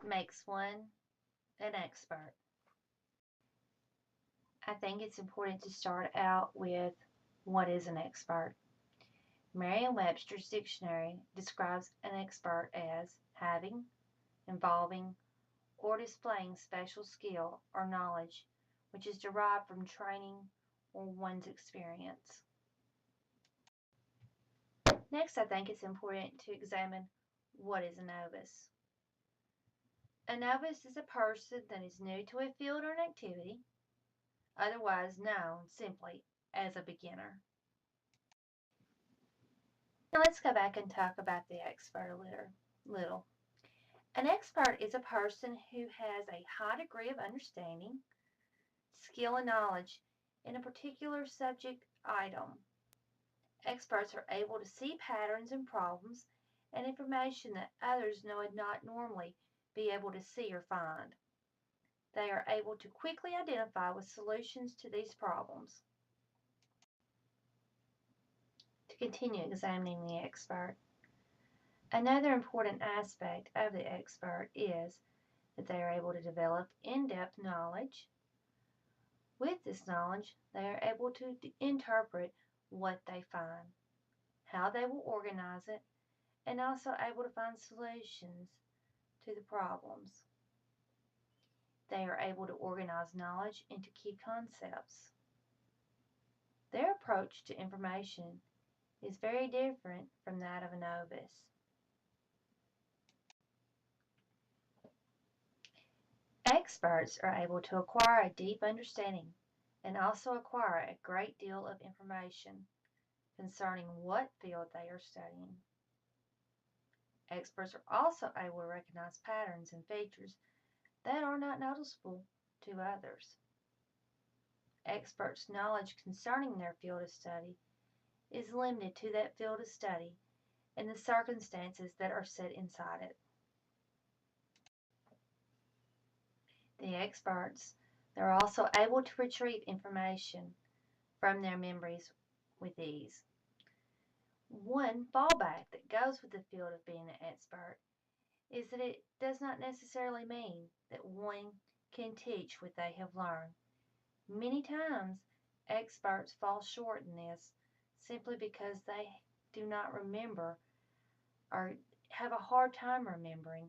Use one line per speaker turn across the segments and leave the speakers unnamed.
What makes one an expert? I think it's important to start out with what is an expert. Merriam-Webster's dictionary describes an expert as having, involving, or displaying special skill or knowledge which is derived from training or one's experience. Next, I think it's important to examine what is a novice. A novice is a person that is new to a field or an activity, otherwise known simply as a beginner. Now let's go back and talk about the expert a little. An expert is a person who has a high degree of understanding, skill, and knowledge in a particular subject item. Experts are able to see patterns and problems and information that others would not normally be able to see or find. They are able to quickly identify with solutions to these problems. To continue examining the expert, another important aspect of the expert is that they are able to develop in-depth knowledge. With this knowledge, they are able to interpret what they find, how they will organize it, and also able to find solutions to the problems. They are able to organize knowledge into key concepts. Their approach to information is very different from that of a novice. Experts are able to acquire a deep understanding and also acquire a great deal of information concerning what field they are studying. Experts are also able to recognize patterns and features that are not noticeable to others. Experts' knowledge concerning their field of study is limited to that field of study and the circumstances that are set inside it. The experts are also able to retrieve information from their memories with ease. One fallback that goes with the field of being an expert is that it does not necessarily mean that one can teach what they have learned. Many times, experts fall short in this simply because they do not remember or have a hard time remembering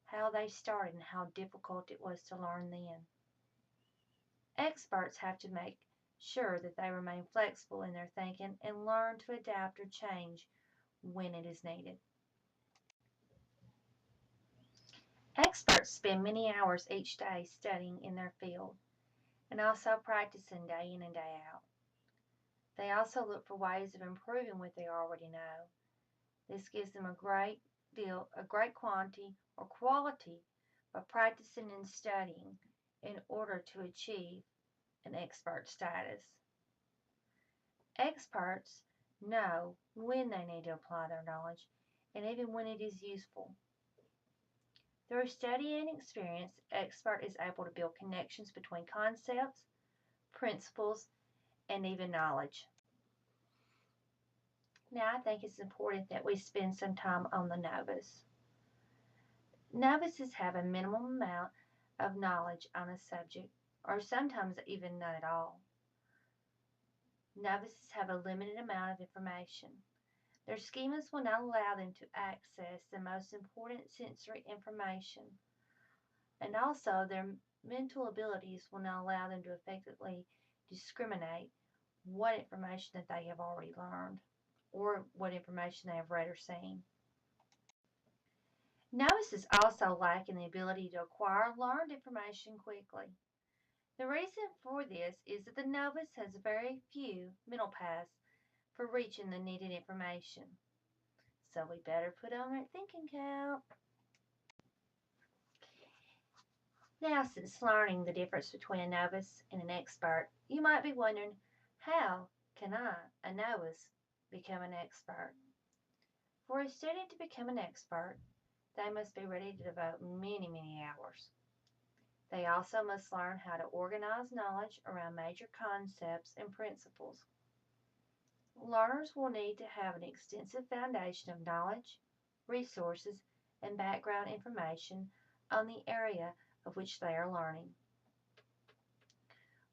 how they started and how difficult it was to learn then. Experts have to make sure that they remain flexible in their thinking and learn to adapt or change when it is needed. Experts spend many hours each day studying in their field and also practicing day in and day out. They also look for ways of improving what they already know. This gives them a great quantity or quality of practicing and studying in order to achieve an expert status. Experts know when they need to apply their knowledge and even when it is useful. Through study and experience, the expert is able to build connections between concepts, principles, and even knowledge. Now, I think it's important that we spend some time on the novice. Novices have a minimum amount of knowledge on a subject, or sometimes even none at all. Novices have a limited amount of information. Their schemas will not allow them to access the most important sensory information, and also their mental abilities will not allow them to effectively discriminate what information that they have already learned or what information they have read or seen. Novices also lack in the ability to acquire learned information quickly. The reason for this is that the novice has very few mental paths for reaching the needed information. So we better put on our thinking cap. Now, since learning the difference between a novice and an expert, you might be wondering, how can I, a novice, become an expert? For a student to become an expert, they must be ready to devote many hours. They also must learn how to organize knowledge around major concepts and principles. Learners will need to have an extensive foundation of knowledge, resources, and background information on the area of which they are learning.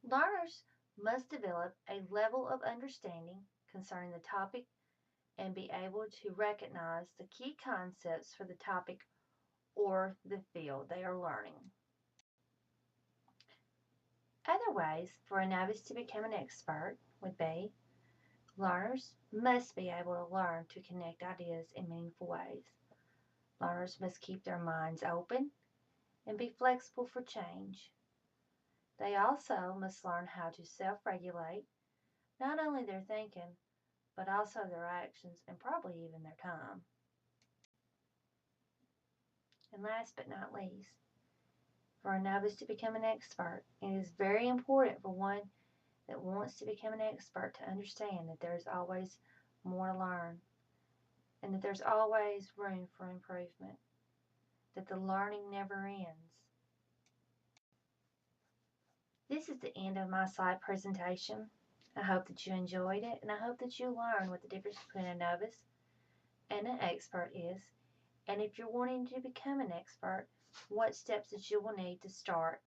Learners must develop a level of understanding concerning the topic and be able to recognize the key concepts for the topic or the field they are learning. Other ways for a novice to become an expert would be learners must be able to learn to connect ideas in meaningful ways. Learners must keep their minds open and be flexible for change. They also must learn how to self-regulate not only their thinking, but also their actions and probably even their time. And last but not least, for a novice to become an expert, it is very important for one that wants to become an expert to understand that there's always more to learn and that there's always room for improvement, that the learning never ends. This is the end of my slide presentation. I hope that you enjoyed it, and I hope that you learned what the difference between a novice and an expert is, and if you're wanting to become an expert, what steps that you will need to start